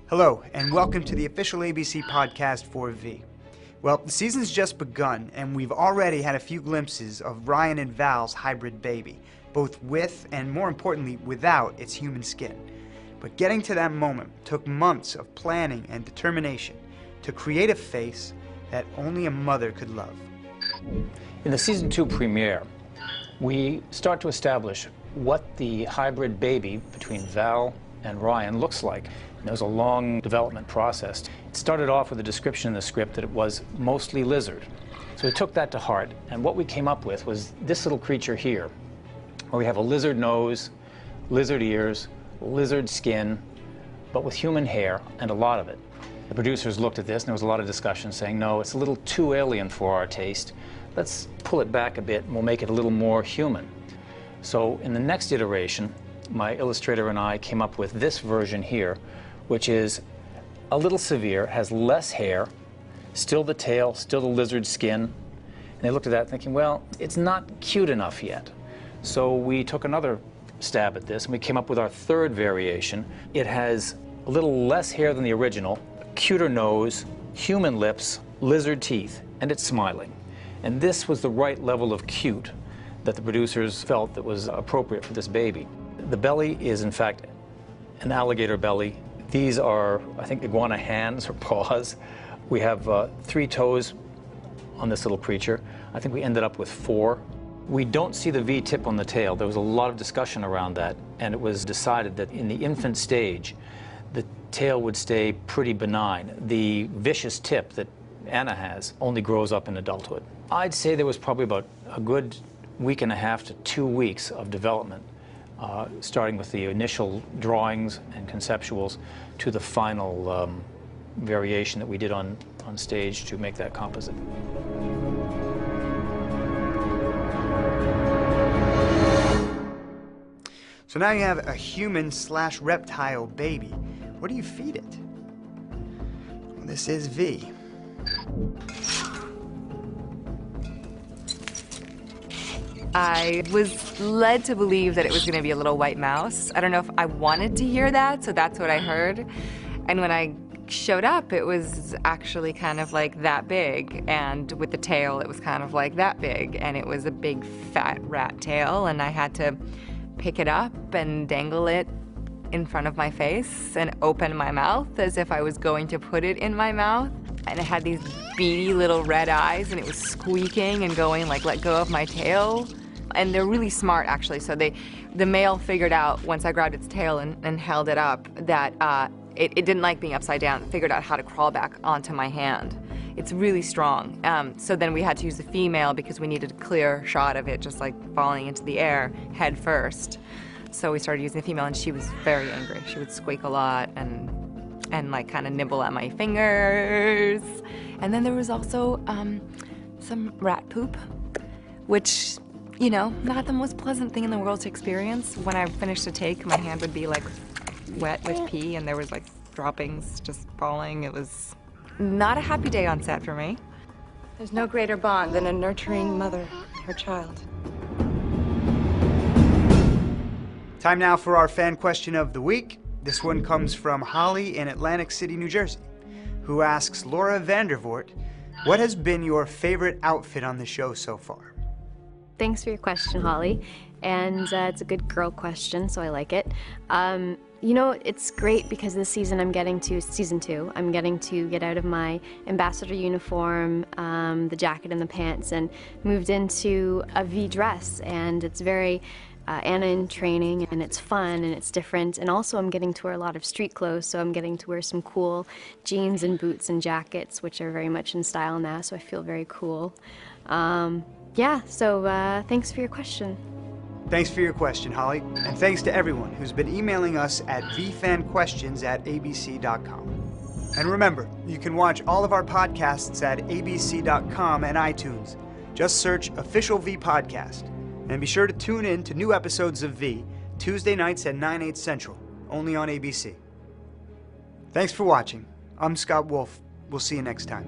Hello, and welcome to the official ABC podcast for V. Well, the season's just begun, and we've already had a few glimpses of Ryan and Val's hybrid baby, both with, and more importantly, without its human skin. But getting to that moment took months of planning and determination to create a face that only a mother could love. In the season 2 premiere, we start to establish what the hybrid baby between Val and Ryan looks like. And there was a long development process. It started off with a description in the script that it was mostly lizard. So we took that to heart, and what we came up with was this little creature here, where we have a lizard nose, lizard ears, lizard skin, but with human hair, and a lot of it. The producers looked at this, and there was a lot of discussion saying, no, it's a little too alien for our taste. Let's pull it back a bit, and we'll make it a little more human. So in the next iteration, my illustrator and I came up with this version here, which is a little severe, has less hair, still the tail, still the lizard skin. And they looked at that thinking, well, it's not cute enough yet. So we took another stab at this, and we came up with our third variation. It has a little less hair than the original, a cuter nose, human lips, lizard teeth, and it's smiling. And this was the right level of cute that the producers felt that was appropriate for this baby. The belly is, in fact, an alligator belly. These are, I think, iguana hands or paws. We have 3 toes on this little creature. I think we ended up with 4. We don't see the V tip on the tail. There was a lot of discussion around that, and it was decided that in the infant stage, the tail would stay pretty benign. The vicious tip that Anna has only grows up in adulthood. I'd say there was probably about a good week and a half to 2 weeks of development, starting with the initial drawings and conceptuals to the final variation that we did on stage to make that composite. So now you have a human/reptile baby. What do you feed it? Well, this is V. I was led to believe that it was going to be a little white mouse. I don't know if I wanted to hear that, so that's what I heard. And when I showed up, it was actually kind of like that big, and with the tail, it was kind of like that big, and it was a big fat rat tail, and I had to pick it up and dangle it in front of my face and open my mouth as if I was going to put it in my mouth. And it had these beady little red eyes, and it was squeaking and going like, let go of my tail. And they're really smart, actually. So the male figured out, once I grabbed its tail and held it up, that it didn't like being upside down. It figured out how to crawl back onto my hand. It's really strong. So then we had to use the female because we needed a clear shot of it just like falling into the air head first. So we started using the female, and she was very angry. She would squeak a lot and like kind of nibble at my fingers. And then there was also some rat poop, which, you know, not the most pleasant thing in the world to experience. When I finished a take, my hand would be like wet with pee, and there was like droppings just falling. It was not a happy day on set for me. There's no greater bond than a nurturing mother and her child. Time now for our fan question of the week. This one comes from Holly in Atlantic City, New Jersey, who asks Laura Vandervoort, what has been your favorite outfit on the show so far? Thanks for your question, Holly. And it's a good girl question, so I like it. You know, it's great because this season season 2, I'm getting to get out of my ambassador uniform, the jacket and the pants, and moved into a V dress. And it's very Anna in training, and it's fun and it's different. And also I'm getting to wear a lot of street clothes, so I'm getting to wear some cool jeans and boots and jackets, which are very much in style now, so I feel very cool. Yeah, so thanks for your question. Thanks for your question, Holly. And thanks to everyone who's been emailing us at vfanquestions@abc.com. And remember, you can watch all of our podcasts at abc.com and iTunes. Just search Official V Podcast. And be sure to tune in to new episodes of V, Tuesday nights at 9/8 Central, only on ABC. Thanks for watching. I'm Scott Wolf. We'll see you next time.